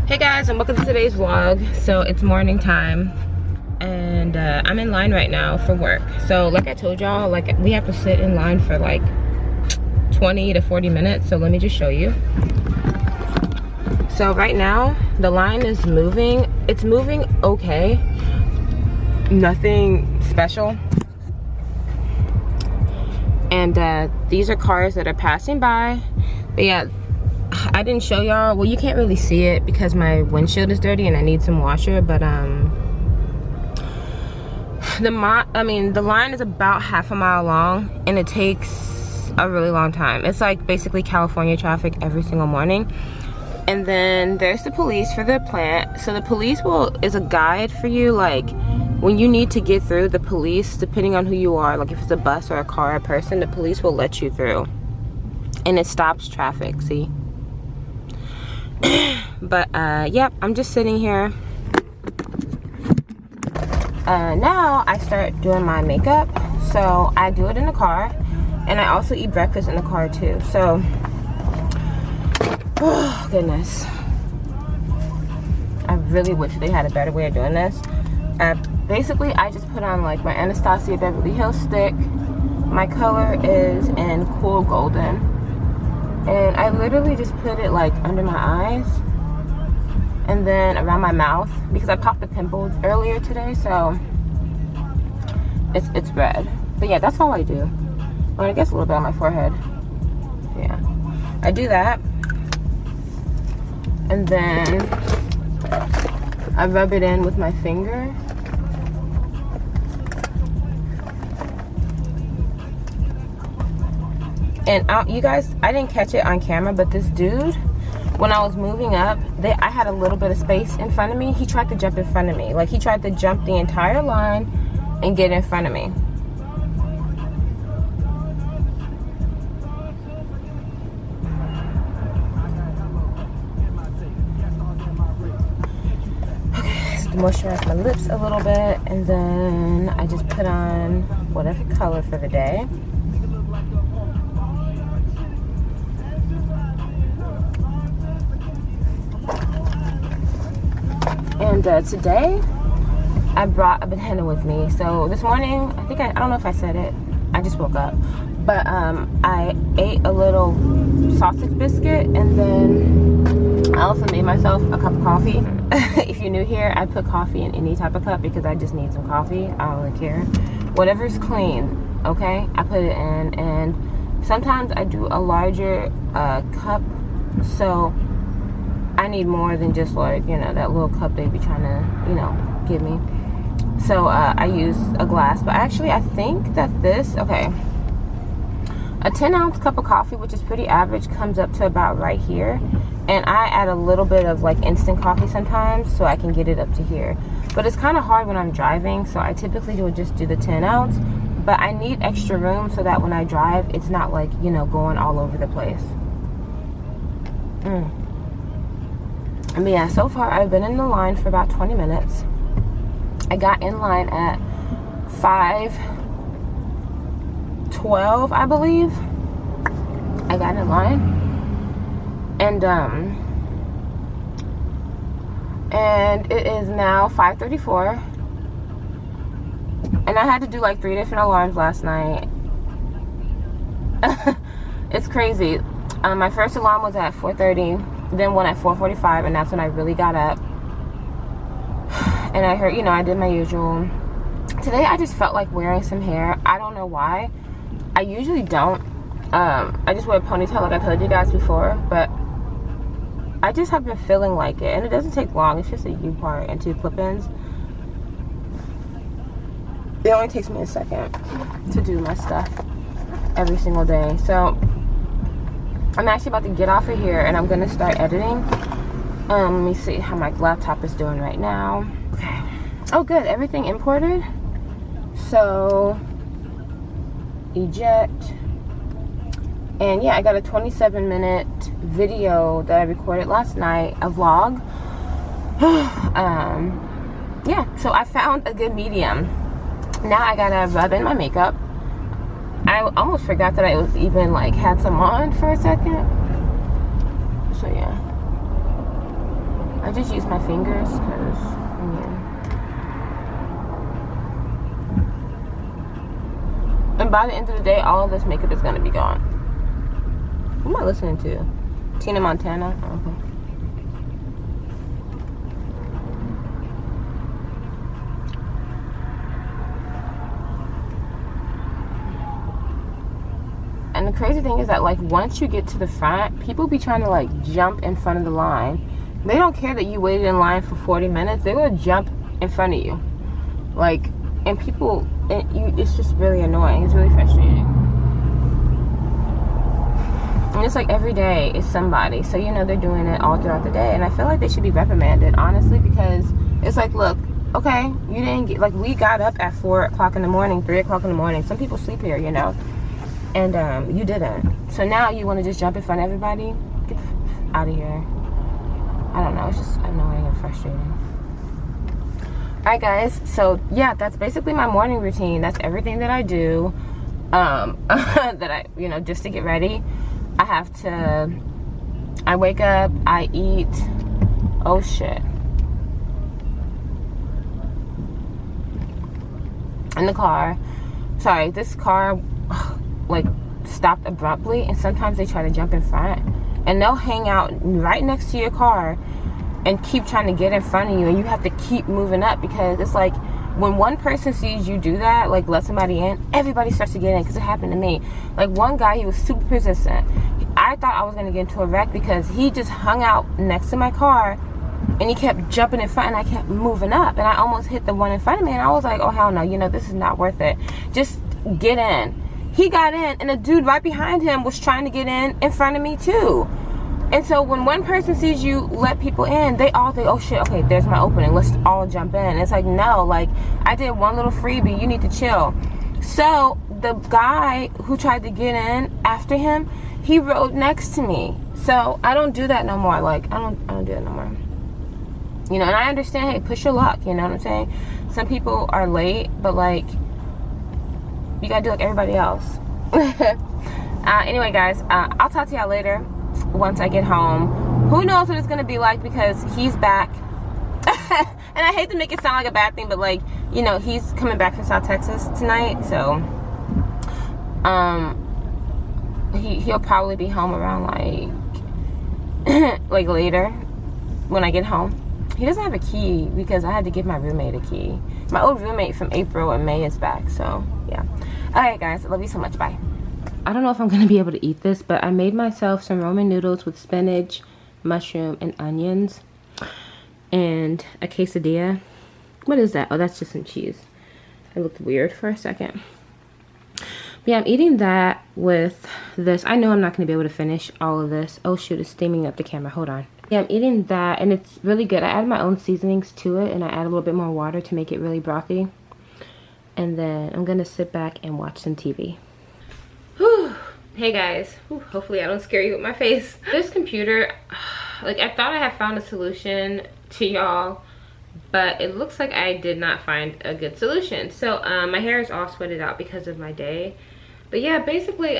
Hey guys, and welcome to today's vlog. So it's morning time and I'm in line right now for work. So like I told y'all, like we have to sit in line for like 20 to 40 minutes. So let me just show you. So right now the line is moving. It's moving okay, nothing special. And these are cars that are passing by. But yeah, I didn't show y'all. Well, you can't really see it because my windshield is dirty and I need some washer. But the line is about half a mile long and it takes a really long time. It's like basically California traffic every single morning. And then there's the police for the plant. So the police is a guide for you, like when you need to get through. The police, depending on who you are, like if it's a bus or a car or a person, the police will let you through and it stops traffic. See? But yep, I'm just sitting here. Now I start doing my makeup. So I do it in the car and I also eat breakfast in the car too. So oh goodness, I really wish they had a better way of doing this. Basically I just put on like my Anastasia Beverly Hills stick. My color is in cool golden. And I literally just put it like under my eyes and then around my mouth because I popped a pimple earlier today, so it's red. But yeah, that's all I do. Well, I guess a little bit on my forehead. Yeah, I do that, and then I rub it in with my finger. And you guys, I didn't catch it on camera, but this dude, when I was moving up, I had a little bit of space in front of me. He tried to jump in front of me. Like, he tried to jump the entire line and get in front of me. Okay, so to moisturize my lips a little bit, and then I just put on whatever color for the day. And today I brought a banana with me. So this morning, I don't know if I said it, I just woke up, but I ate a little sausage biscuit and then I also made myself a cup of coffee. If you're new here, I put coffee in any type of cup because I just need some coffee. I don't really care, whatever's clean, okay, I put it in. And sometimes I do a larger cup, so I need more than just like, you know, that little cup they be trying to, you know, give me. So I use a glass, but actually I think that this, okay, a 10-ounce cup of coffee, which is pretty average, comes up to about right here. And I add a little bit of like instant coffee sometimes so I can get it up to here. But it's kind of hard when I'm driving, so I typically would just do the 10-ounce. But I need extra room so that when I drive, it's not like, you know, going all over the place. I mean, yeah, so far I've been in the line for about 20 minutes. I got in line at 5:12, I believe. I got in line. And it is now 5:34. And I had to do like 3 different alarms last night. It's crazy. My first alarm was at 4:30. Then one at 4:45, and that's when I really got up. And I heard, you know, I did my usual. Today I just felt like wearing some hair. I don't know why. I usually don't. I just wear a ponytail like I told you guys before, but I just have been feeling like it. And it doesn't take long. It's just a U part and 2 clip-ins. It only takes me a second to do my stuff every single day. So I'm actually about to get off of here and I'm gonna start editing. Let me see how my laptop is doing right now. Okay. Oh good, everything imported. So eject. And yeah, I got a 27-minute video that I recorded last night, a vlog. Yeah, so I found a good medium. Now I gotta rub in my makeup. I almost forgot that I was even like had some on for a second. So yeah. I just use my fingers because, yeah. And by the end of the day, all of this makeup is going to be gone. Who am I listening to? Tina Montana? Okay. And the crazy thing is that, like, once you get to the front, people be trying to, like, jump in front of the line. They don't care that you waited in line for 40 minutes. They will jump in front of you. Like, and people, it's just really annoying. It's really frustrating. And it's like every day is somebody. So, you know, they're doing it all throughout the day. And I feel like they should be reprimanded, honestly, because it's like, look, okay, you didn't get, like, we got up at 4 o'clock in the morning, 3 o'clock in the morning. Some people sleep here, you know. And you didn't. So now you want to just jump in front of everybody? Get out of here. I don't know. It's just annoying and frustrating. Alright, guys. So, yeah, that's basically my morning routine. That's everything that I do. That I, you know, just to get ready. I wake up, I eat. Oh, shit. In the car. Sorry, this car, like, stopped abruptly, and sometimes they try to jump in front, and they'll hang out right next to your car and keep trying to get in front of you, and you have to keep moving up, because it's like when one person sees you do that, like let somebody in, everybody starts to get in, because it happened to me. Like one guy, he was super persistent. I thought I was going to get into a wreck because he just hung out next to my car and he kept jumping in front, and I kept moving up, and I almost hit the one in front of me, and I was like, oh hell no, you know, this is not worth it. Just get in. He got in, and a dude right behind him was trying to get in front of me too. And so when one person sees you let people in, they all think, oh shit, okay, there's my opening, let's all jump in. And it's like, no, like, I did one little freebie, you need to chill. So the guy who tried to get in after him, he rode next to me. So I don't do that no more. Like, I don't do that no more. You know, and I understand, hey, push your luck, you know what I'm saying? Some people are late, but like, you gotta do like everybody else. Anyway, guys, I'll talk to y'all later once I get home. Who knows what it's gonna be like, because he's back. And I hate to make it sound like a bad thing, but like, you know, he's coming back from South Texas tonight, so he'll probably be home around like like later when I get home. He doesn't have a key because I had to give my roommate a key. My old roommate from April and May is back, so yeah. Alright guys, I love you so much, bye. I don't know if I'm gonna be able to eat this, but I made myself some ramen noodles with spinach, mushroom, and onions, and a quesadilla. What is that? Oh, that's just some cheese. It looked weird for a second. But yeah, I'm eating that with this. I know I'm not gonna be able to finish all of this. Oh shoot, it's steaming up the camera, hold on. Yeah, I'm eating that, and it's really good. I added my own seasonings to it, and I add a little bit more water to make it really brothy. And then I'm gonna sit back and watch some TV. Whew. Hey guys, whew, hopefully I don't scare you with my face. This computer, like, I thought I had found a solution to y'all, but it looks like I did not find a good solution. So my hair is all sweated out because of my day. But yeah, basically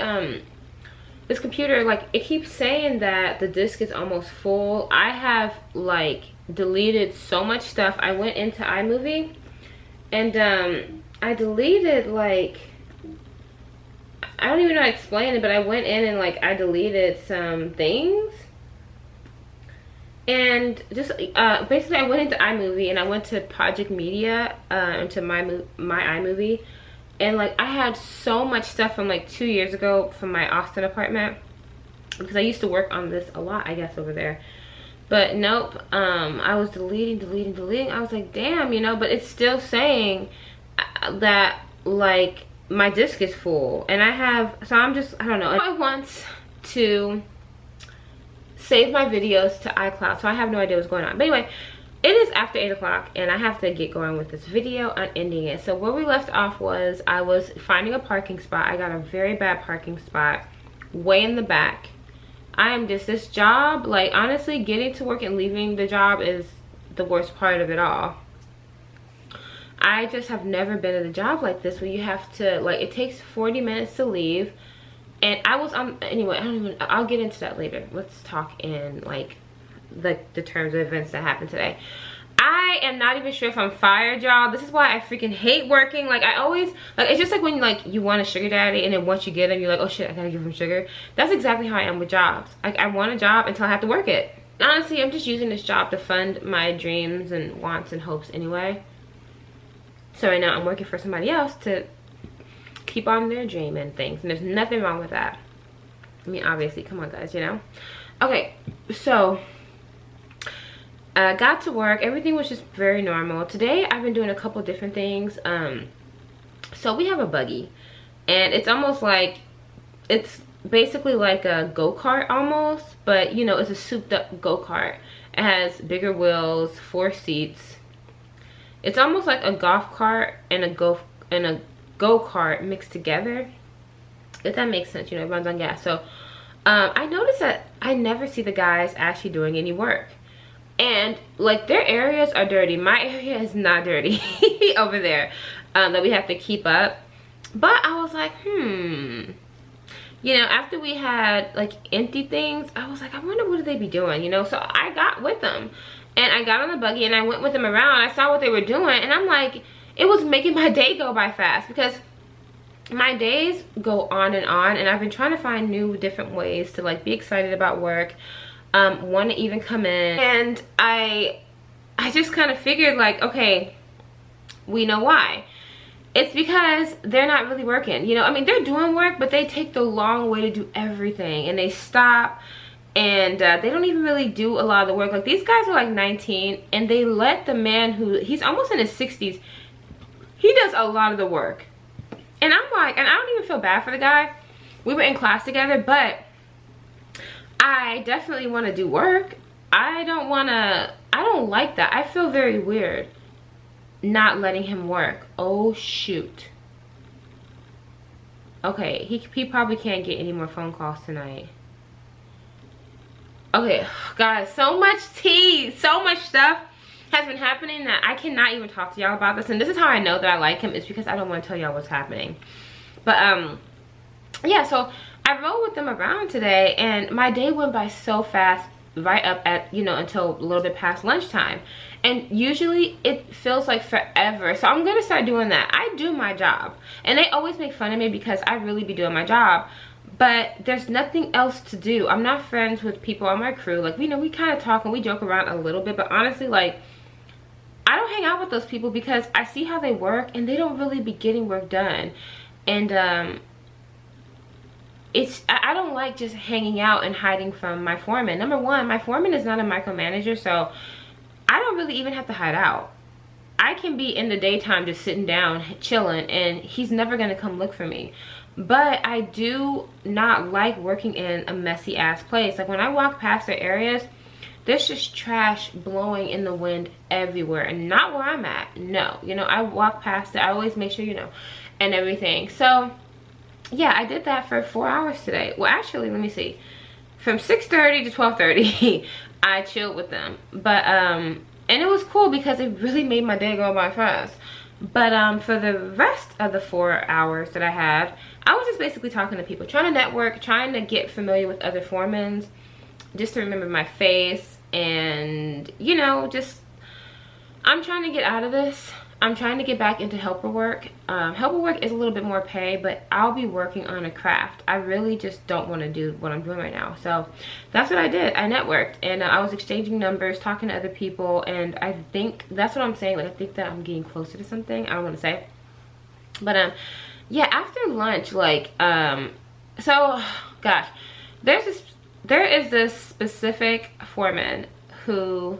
this computer, like, it keeps saying that the disk is almost full. I have like deleted so much stuff. I went into iMovie and I deleted, like, I don't even know how to explain it, but I went in and like I deleted some things. And just basically I went into iMovie and I went to Project Media, into my iMovie, and like I had so much stuff from like 2 years ago from my Austin apartment, because I used to work on this a lot, I guess, over there. But nope, I was deleting. I was like, damn, you know, but it's still saying that like my disk is full, and I have, so I'm just, I don't know. I want to save my videos to iCloud, so I have no idea what's going on. But anyway, it is after 8 o'clock and I have to get going with this video. I'm ending it. So where we left off was I was finding a parking spot. I got a very bad parking spot way in the back. I am just, this job, like, honestly, getting to work and leaving the job is the worst part of it all. I just have never been in a job like this where you have to, like, it takes 40 minutes to leave. And I was on, anyway, I'll get into that later. Let's talk in like the terms of events that happened today. I am not even sure if I'm fired, y'all. This is why I freaking hate working. Like, I always, like, it's just like when you want a sugar daddy, and then once you get him, you're like, oh shit, I gotta give him sugar. That's exactly how I am with jobs. Like, I want a job until I have to work it. Honestly, I'm just using this job to fund my dreams and wants and hopes anyway. So right now I'm working for somebody else to keep on their dream and things, and there's nothing wrong with that. I mean, obviously, come on guys, you know. Okay, so got to work. Everything was just very normal. Today I've been doing a couple different things. So we have a buggy, and it's almost like, it's basically like a go-kart almost, but you know, it's a souped up go-kart. It has bigger wheels, 4 seats. It's almost like a golf cart and a go-kart mixed together, if that makes sense. You know, it runs on gas. So I noticed that I never see the guys actually doing any work. And like, their areas are dirty. My area is not dirty over there, that we have to keep up. But I was like, you know, after we had like empty things, I was like, I wonder what do they be doing, you know. So I got with them, and I got on the buggy and I went with them around. I saw what they were doing, and I'm like, it was making my day go by fast, because my days go on, and I've been trying to find new different ways to like be excited about work, want to even come in. And I just kind of figured like, okay, we know why. It's because they're not really working, you know. I mean, they're doing work, but they take the long way to do everything, and they stop, and they don't even really do a lot of the work. Like, these guys are like 19, and they let the man he's almost in his 60s, he does a lot of the work. And I'm like, and I don't even feel bad for the guy. We were in class together, but I definitely want to do work. I don't like that. I feel very weird not letting him work. Oh shoot. Okay, he probably can't get any more phone calls tonight. Okay, guys, so much tea, so much stuff has been happening that I cannot even talk to y'all about this. And this is how I know that I like him, is because I don't want to tell y'all what's happening. But yeah, so I rode with them around today, and my day went by so fast, right up at, you know, until a little bit past lunchtime. And usually it feels like forever. So I'm gonna start doing that. I do my job, and they always make fun of me because I really be doing my job, but there's nothing else to do. I'm not friends with people on my crew. Like, you know, we kind of talk and we joke around a little bit, but honestly, like, I don't hang out with those people because I see how they work, and they don't really be getting work done. And I don't like just hanging out and hiding from my foreman. Number one, my foreman is not a micromanager, so I don't really even have to hide out. I can be in the daytime just sitting down, chilling, and he's never gonna come look for me. But I do not like working in a messy ass place. Like, when I walk past their areas, there's just trash blowing in the wind everywhere, and not where I'm at. No, you know, I walk past it, I always make sure, you know, and everything. So yeah, I did that for 4 hours today. Well, actually, let me see, from 6:30 to 12:30 I chilled with them. But and it was cool because it really made my day go by fast. But for the rest of the 4 hours that I had, I was just basically talking to people, trying to network, trying to get familiar with other foremans, just to remember my face. And, you know, just, I'm trying to get out of this. I'm trying to get back into helper work. Helper work is a little bit more pay, but I'll be working on a craft. I really just don't want to do what I'm doing right now. So that's what I did. I networked, and I was exchanging numbers, talking to other people, and I think that's what I'm saying. Like, I think that I'm getting closer to something. I don't want to say. But yeah, after lunch, like, so gosh, there is this specific foreman who,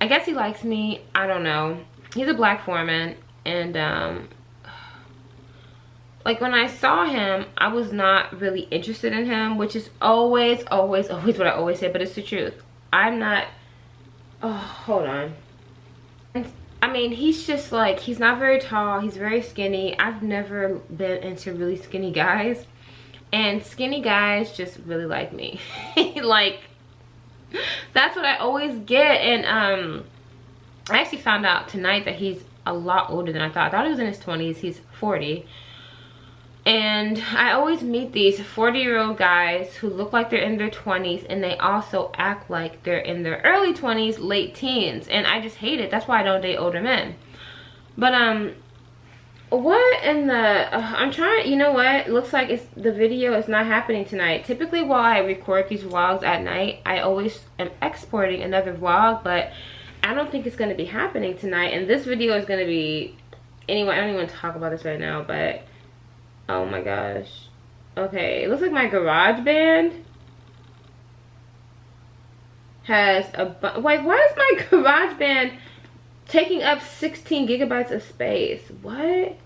I guess he likes me, I don't know. He's a black foreman, and like, when I saw him, I was not really interested in him, which is always what I always say, but it's the truth. I'm not, oh, hold on. I mean, he's just like, he's not very tall, he's very skinny. I've never been into really skinny guys, and skinny guys just really like me. Like, that's what I always get. And I actually found out tonight that he's a lot older than I thought. I thought he was in his 20s. He's 40. And I always meet these 40-year-old guys who look like they're in their 20s, and they also act like they're in their early 20s, late teens. And I just hate it. That's why I don't date older men. But what in the I'm trying, you know what, it looks like the video is not happening tonight. Typically while I record these vlogs at night, I always am exporting another vlog, but I don't think it's going to be happening tonight. And this video is going to be, anyway, I don't even want to talk about this right now, but oh my gosh. Okay, it looks like my garage band has why is my garage band taking up 16 gigabytes of space? What?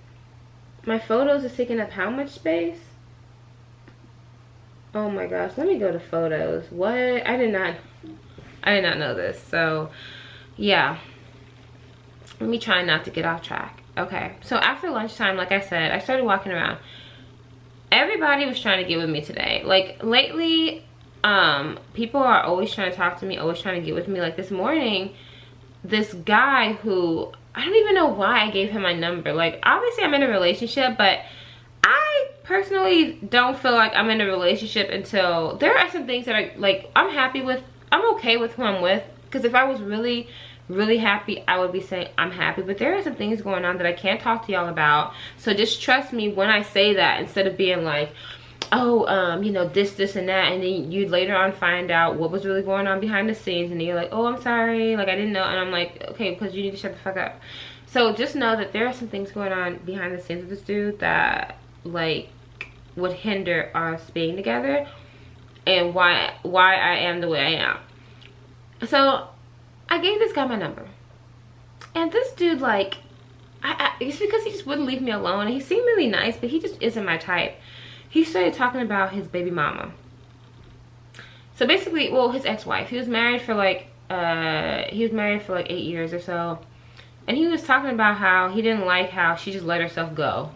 My photos is taking up how much space? Oh my gosh, let me go to photos. What? I did not know this. So yeah, let me try not to get off track. Okay, so after lunchtime, like I said, I started walking around. Everybody was trying to get with me today. Like lately, people are always trying to talk to me, always trying to get with me. Like this morning, this guy who, I don't even know why I gave him my number. Like obviously I'm in a relationship, but I personally don't feel like I'm in a relationship until there are some things that are like, I'm okay with who I'm with. Because if I was really happy, I would be saying I'm happy. But there are some things going on that I can't talk to y'all about. So just trust me when I say that, instead of being like, oh, you know, this and that, and then you later on find out what was really going on behind the scenes, and you're like, oh, I'm sorry, like I didn't know. And I'm like, okay, because you need to shut the fuck up. So just know that there are some things going on behind the scenes with this dude that like would hinder us being together, and why I am the way I am. So I gave this guy my number, and this dude, like, it's because he just wouldn't leave me alone. He seemed really nice, but he just isn't my type. He started talking about his baby mama. So basically, well, his ex-wife. He was married for like 8 years or so. And he was talking about how he didn't like how she just let herself go.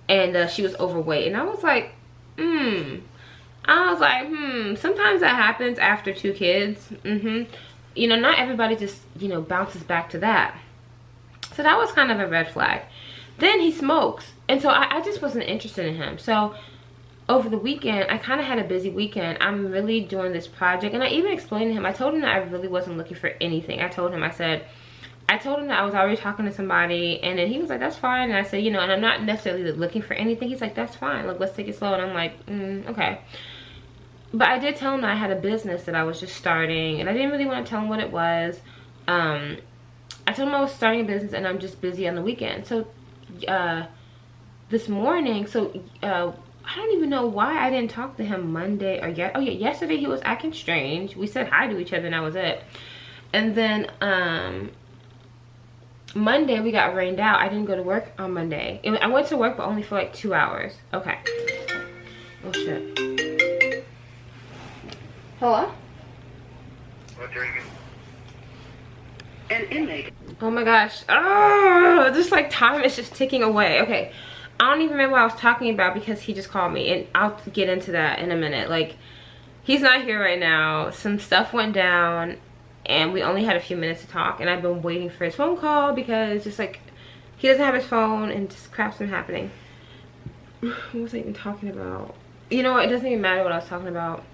And she was overweight. And I was like, sometimes that happens after 2 kids. You know, not everybody just, you know, bounces back to that. So that was kind of a red flag. Then he smokes. And so I just wasn't interested in him. So over the weekend, I kind of had a busy weekend. I'm really doing this project. And I even explained to him, I told him that I really wasn't looking for anything. I told him that I was already talking to somebody. And then he was like, that's fine. And I said, you know, and I'm not necessarily looking for anything. He's like, that's fine. Like, let's take it slow. And I'm like, okay. But I did tell him that I had a business that I was just starting. And I didn't really want to tell him what it was. I told him I was starting a business and I'm just busy on the weekend. So this morning, I don't even know why I didn't talk to him Monday or yesterday he was acting strange. We said hi to each other and that was it. And then Monday we got rained out. I didn't go to work on Monday. I went to work but only for like 2 hours. Okay. Oh shit. Hello? An inmate. Oh my gosh. Oh, just like time is just ticking away. Okay. I don't even remember what I was talking about because he just called me, and I'll get into that in a minute. Like, he's not here right now. Some stuff went down and we only had a few minutes to talk, and I've been waiting for his phone call because just like he doesn't have his phone and just crap's been happening. What was I even talking about? You know what? It doesn't even matter what I was talking about.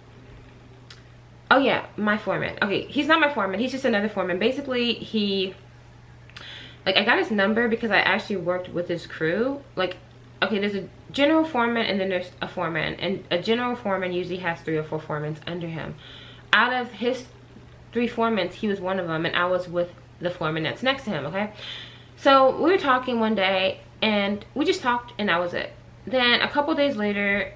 Oh yeah, my foreman. Okay, he's not my foreman. He's just another foreman. Basically, I got his number because I actually worked with his crew. Like, okay, there's a general foreman and then there's a foreman. And a general foreman usually has 3 or 4 foremans under him. Out of his 3 foremans, he was one of them. And I was with the foreman that's next to him, okay? So we were talking one day and we just talked and that was it. Then a couple days later,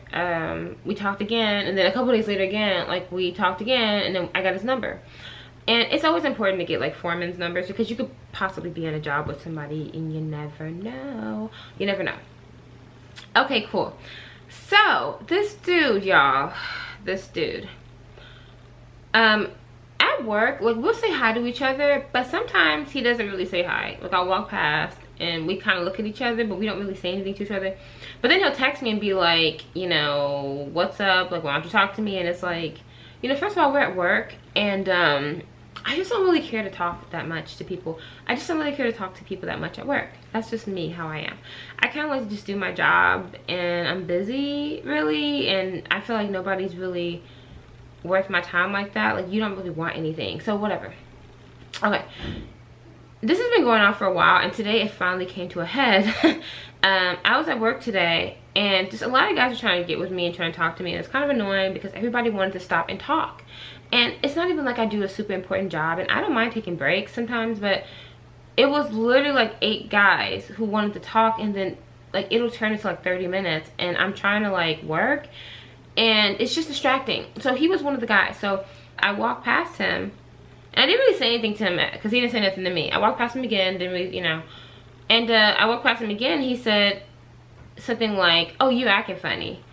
we talked again, and then a couple days later again, like we talked again, and then I got his number. And it's always important to get like foreman's numbers because you could possibly be in a job with somebody and you never know. You never know. Okay, cool. So this dude, y'all, at work, like we'll say hi to each other, but sometimes he doesn't really say hi. Like I'll walk past and we kind of look at each other, but we don't really say anything to each other. But then he'll text me and be like, you know, what's up? Like, why don't you talk to me? And it's like, you know, first of all, we're at work, and I I just don't really care to talk that much to people. I just don't really care to talk to people that much at work. That's just me, how I am. I kind of like to just do my job, and I'm busy, really, and I feel like nobody's really worth my time like that. Like, you don't really want anything, so whatever. Okay, this has been going on for a while, and today it finally came to a head. I was at work today, and just a lot of guys are trying to get with me and trying to talk to me, and it's kind of annoying because everybody wanted to stop and talk. And it's not even like I do a super important job, and I don't mind taking breaks sometimes, but it was literally like 8 guys who wanted to talk, and then like it'll turn into like 30 minutes, and I'm trying to like work, and it's just distracting. So he was one of the guys. So I walked past him, and I didn't really say anything to him because he didn't say nothing to me. I walked past him again, didn't really, you know. And I walked past him again. He said something like, "Oh, you acting funny,"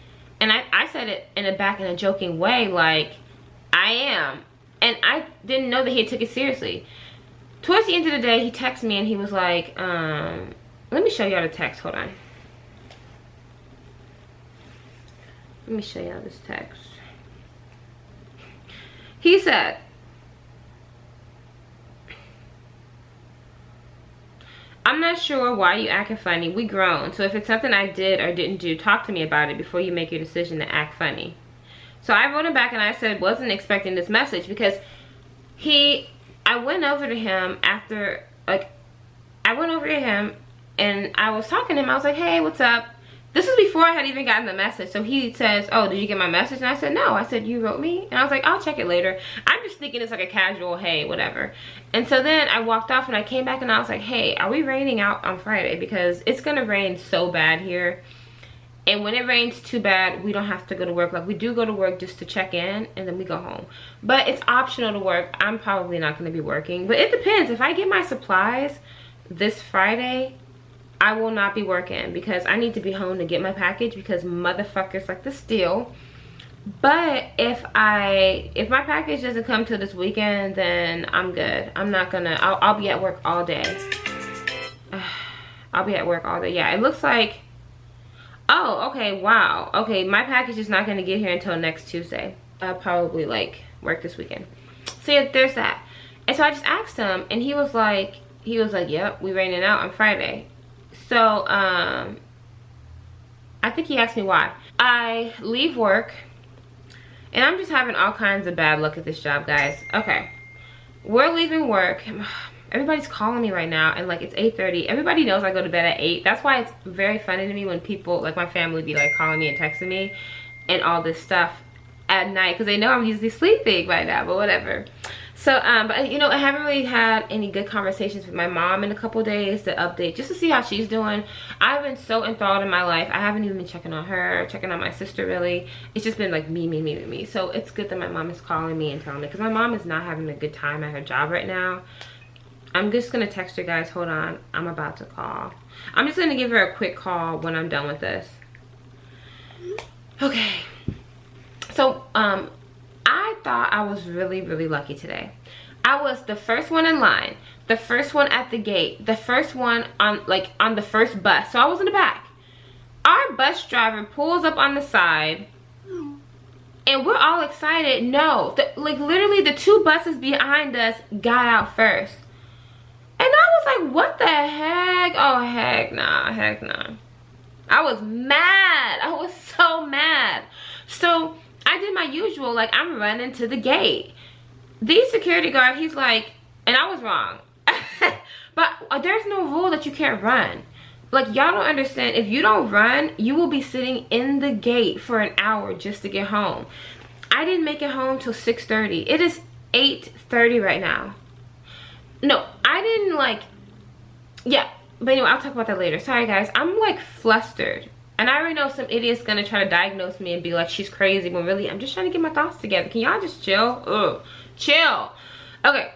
and I said it in a joking way, like, I am. And I didn't know that he took it seriously. Towards the end of the day, he texted me and he was like, let me show y'all the text. Hold on. Let me show y'all this text. He said, "I'm not sure why you acting funny. We grown. So if it's something I did or didn't do, talk to me about it before you make your decision to act funny." So I wrote him back and I said, wasn't expecting this message, because I went over to him after, like, I went over to him and I was talking to him. I was like, "Hey, what's up?" This is before I had even gotten the message. So he says, "Oh, did you get my message?" And I said, "No." I said, "You wrote me?" And I was like, "I'll check it later." I'm just thinking it's like a casual, hey, whatever. And so then I walked off and I came back and I was like, "Hey, are we raining out on Friday? Because it's gonna rain so bad here. And when it rains too bad, we don't have to go to work. Like, we do go to work just to check in, and then we go home. But it's optional to work. I'm probably not going to be working. But it depends. If I get my supplies this Friday, I will not be working, because I need to be home to get my package, because motherfuckers like to steal. But if my package doesn't come till this weekend, then I'm good. I'm not going to. I'll be at work all day. I'll be at work all day. Yeah, it looks like... Oh, okay, wow. Okay, my package is not going to get here until next Tuesday. I'll probably, like, work this weekend. So, yeah, there's that. And so I just asked him, and he was like, "Yep, we raining out on Friday." So, I think he asked me why. I leave work, and I'm just having all kinds of bad luck at this job, guys. Okay, we're leaving work. Everybody's calling me right now, and like, it's 8:30. Everybody knows I go to bed at 8. That's why it's very funny to me when people, like my family, be like calling me and texting me and all this stuff at night, because they know I'm usually sleeping by now, but whatever. So but you know, I haven't really had any good conversations with my mom in a couple days to update, just to see how she's doing. I've been so enthralled in my life, I haven't even been checking on her, checking on my sister, really. It's just been like me. So it's good that my mom is calling me and telling me, because my mom is not having a good time at her job right now. I'm just gonna text her, guys. Hold on, I'm about to call. I'm just gonna give her a quick call when I'm done with this. Okay, so I thought I was really lucky today. I was the first one in line, the first one at the gate, the first one on the first bus. So I was in the back. Our bus driver pulls up on the side, and we're all excited. No, like, literally the 2 buses behind us got out first. And I was like, what the heck? Oh, heck nah. I was mad. I was so mad. So I did my usual, like, I'm running to the gate. The security guard, he's like, and I was wrong. But there's no rule that you can't run. Like, y'all don't understand. If you don't run, you will be sitting in the gate for an hour just to get home. I didn't make it home till 6:30. It is 8:30 right now. No, I didn't, like, yeah, but anyway, I'll talk about that later. Sorry, guys, I'm like flustered, and I already know some idiot's gonna try to diagnose me and be like, she's crazy, when really I'm just trying to get my thoughts together. Can y'all just chill? Ugh, chill. Okay,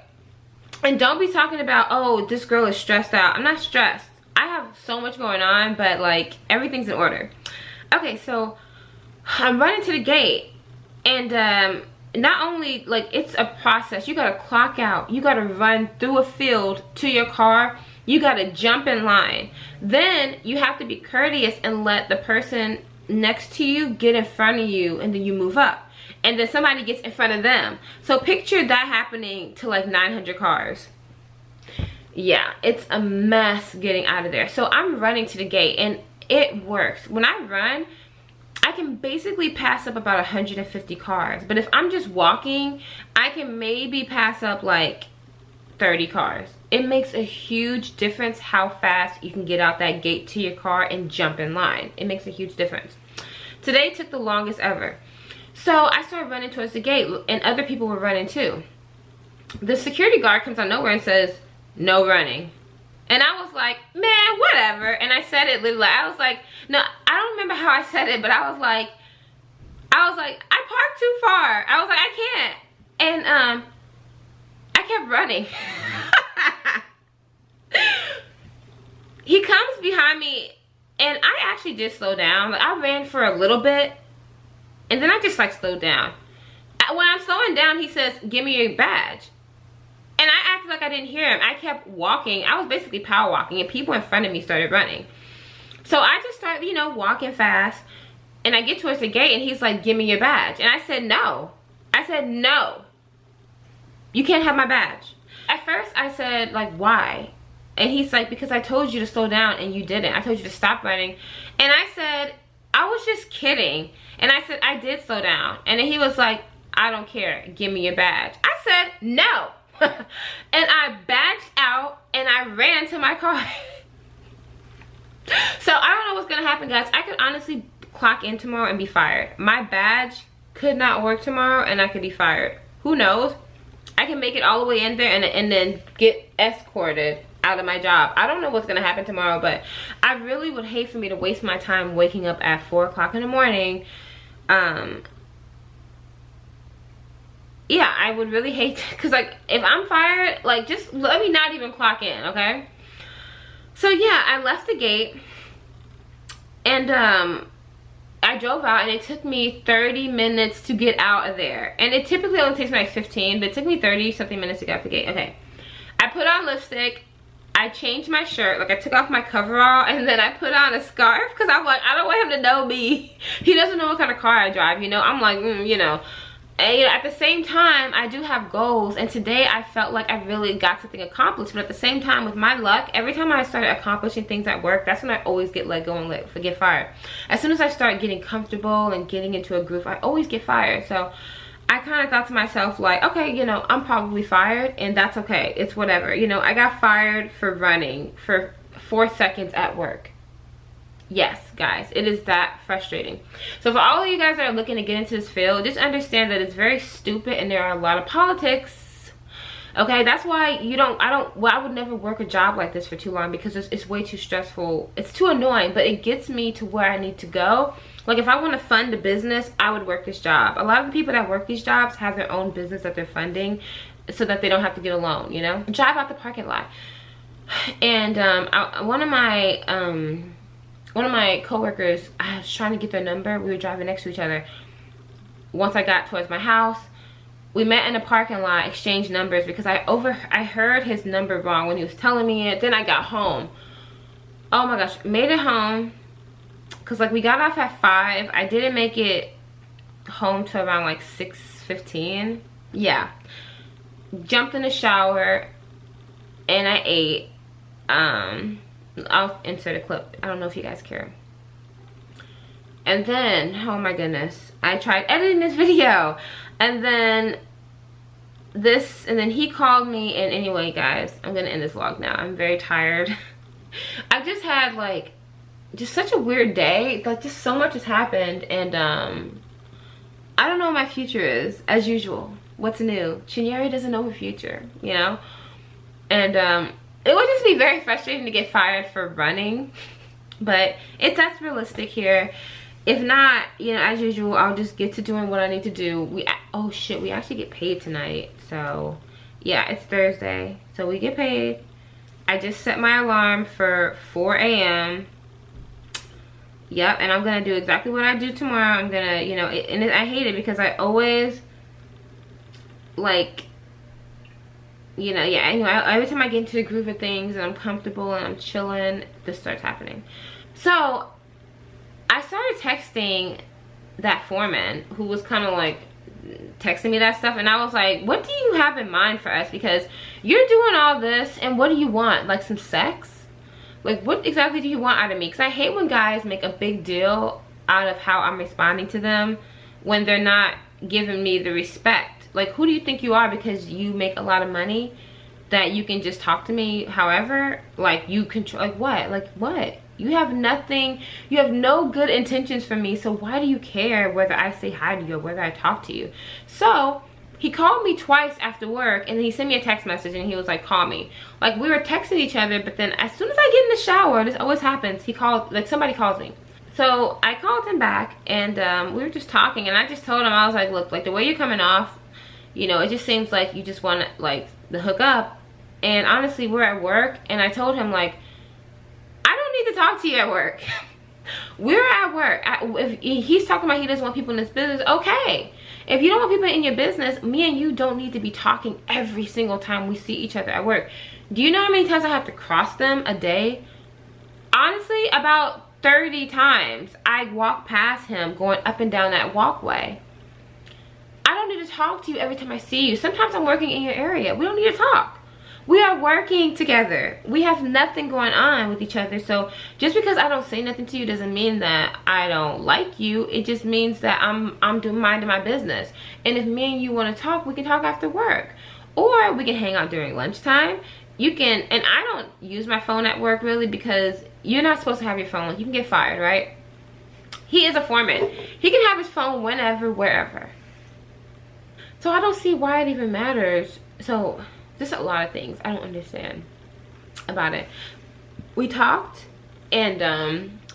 and don't be talking about, oh, this girl is stressed out. I'm not stressed. I have so much going on, but like, everything's in order. Okay, so I'm running to the gate, and not only, like, it's a process. You gotta clock out, you gotta run through a field to your car, you gotta jump in line, then you have to be courteous and let the person next to you get in front of you, and then you move up. and then somebody gets in front of them. So picture that happening to like 900 cars. Yeah, it's a mess getting out of there. So I'm running to the gate, and it works. When I run, I can basically pass up about 150 cars. But if I'm just walking, I can maybe pass up like 30 cars. It makes a huge difference how fast you can get out that gate to your car and jump in line. It makes a huge difference. Today took the longest ever. So I started running towards the gate, and other people were running too. The security guard comes out of nowhere and says, "No running." And I was like, man, whatever. And I said it literally. I was like, no, I don't remember how I said it, but I was like, I parked too far. I was like, I can't. And I kept running. He comes behind me, and I actually did slow down. Like, I ran for a little bit, and then I just like slowed down. When I'm slowing down, he says, "Give me your badge." And I acted like I didn't hear him. I kept walking. I was basically power walking, and people in front of me started running. So I just started, you know, walking fast. And I get towards the gate, and he's like, "Give me your badge." And I said, "No." I said, "No. You can't have my badge." At first, I said, like, "Why?" And he's like, "Because I told you to slow down, and you didn't. I told you to stop running." And I said, "I was just kidding." And I said, "I did slow down." And then he was like, "I don't care. Give me your badge." I said, "No." And I backed out, and I ran to my car. So I don't know what's gonna happen, guys. I could honestly clock in tomorrow and be fired. My badge could not work tomorrow, and I could be fired. Who knows? I can make it all the way in there and then get escorted out of my job. I don't know what's gonna happen tomorrow, but I really would hate for me to waste my time waking up at 4 o'clock in the morning. Yeah, I would really hate to, because like if I'm fired, like just let me not even clock in, okay? So yeah, I left the gate, and I drove out, and it took me 30 minutes to get out of there. And it typically only takes me like 15, but it took me 30 something minutes to get out the gate. Okay, I put on lipstick, I changed my shirt, like I took off my coverall, and then I put on a scarf, because I'm like, I don't want him to know me. He doesn't know what kind of car I drive, you know? I'm like, you know. And, you know, at the same time, I do have goals, and today I felt like I really got something accomplished. But at the same time, with my luck, every time I started accomplishing things at work, that's when I always get let go and get fired. As soon as I start getting comfortable and getting into a groove, I always get fired. So I kind of thought to myself, like, okay, you know, I'm probably fired, and that's okay. It's whatever. You know, I got fired for running for 4 seconds at work. Yes, guys, it is that frustrating. So for all of you guys that are looking to get into this field, just understand that it's very stupid, and there are a lot of politics. Okay, that's why I would never work a job like this for too long, because it's way too stressful. It's too annoying, but it gets me to where I need to go. Like if I want to fund a business, I would work this job. A lot of the people that work these jobs have their own business that they're funding so that they don't have to get a loan, you know? Drive out the parking lot. And one of my coworkers, I was trying to get their number. We were driving next to each other. Once I got towards my house, we met in a parking lot, exchanged numbers, because I heard his number wrong when he was telling me it. Then I got home. Oh my gosh, made it home. Cause like we got off at 5. I didn't make it home till around like 6:15. Yeah. Jumped in the shower, and I ate. I'll insert a clip. I don't know if you guys care. And then, oh my goodness, I tried editing this video, and then he called me. And anyway, guys, I'm gonna end this vlog now. I'm very tired. I've just had like just such a weird day. Like just so much has happened, and I don't know what my future is. As usual, what's new? Chinyere doesn't know her future, you know. And it would just be very frustrating to get fired for running, but that's realistic here. If not, you know, as usual, I'll just get to doing what I need to do. Oh shit, we actually get paid tonight. So yeah, it's Thursday, so we get paid. I just set my alarm for 4 a.m. Yep, and I'm gonna do exactly what I do tomorrow. I'm gonna, you know, I hate it because I always like, you know, yeah, anyway, every time I get into the groove of things and I'm comfortable and I'm chilling, this starts happening. So I started texting that foreman who was kind of like texting me that stuff, and I was like, what do you have in mind for us? Because you're doing all this, and what do you want? Like some sex? Like, what exactly do you want out of me? Because I hate when guys make a big deal out of how I'm responding to them when they're not giving me the respect. Like, who do you think you are because you make a lot of money that you can just talk to me however? Like, you control, like what? Like what? You have nothing, you have no good intentions for me, so why do you care whether I say hi to you or whether I talk to you? So he called me twice after work, and he sent me a text message, and he was like, call me. Like, we were texting each other, but then as soon as I get in the shower, this always happens, he called, like somebody calls me. So I called him back, and we were just talking, and I just told him, I was like, look, like the way you're coming off, you know, it just seems like you just want to, like, the hook up. And honestly, we're at work, and I told him, like, I don't need to talk to you at work. We're at work. If he's talking about he doesn't want people in his business, okay. If you don't want people in your business, me and you don't need to be talking every single time we see each other at work. Do you know how many times I have to cross them a day? Honestly, about 30 times I walk past him going up and down that walkway. I don't need to talk to you every time I see you. Sometimes I'm working in your area. We don't need to talk. We are working together. We have nothing going on with each other. So just because I don't say nothing to you doesn't mean that I don't like you. It just means that I'm doing minding my business. And if me and you want to talk, we can talk after work. Or we can hang out during lunchtime. You can, and I don't use my phone at work really because you're not supposed to have your phone. You can get fired, right? He is a foreman. He can have his phone whenever, wherever. So I don't see why it even matters. So there's a lot of things I don't understand about it. We talked, and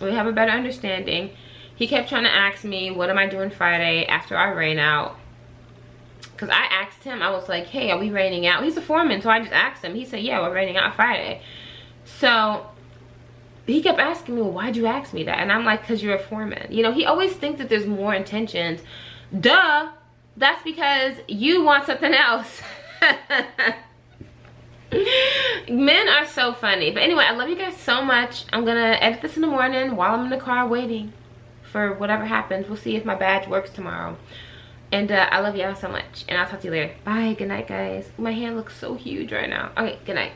we have a better understanding. He kept trying to ask me, what am I doing Friday after I rain out? Because I asked him, I was like, hey, are we raining out? He's a foreman, so I just asked him. He said, yeah, we're raining out Friday. So he kept asking me, well, why'd you ask me that? And I'm like, because you're a foreman. You know, he always thinks that there's more intentions. Duh, that's because you want something else. Men are so funny. But anyway, I love you guys so much. I'm gonna edit this in the morning while I'm in the car waiting for whatever happens. We'll see if my badge works tomorrow. And I love y'all so much, and I'll talk to you later. Bye. Good night, guys. My hand looks so huge right now. Okay, good night.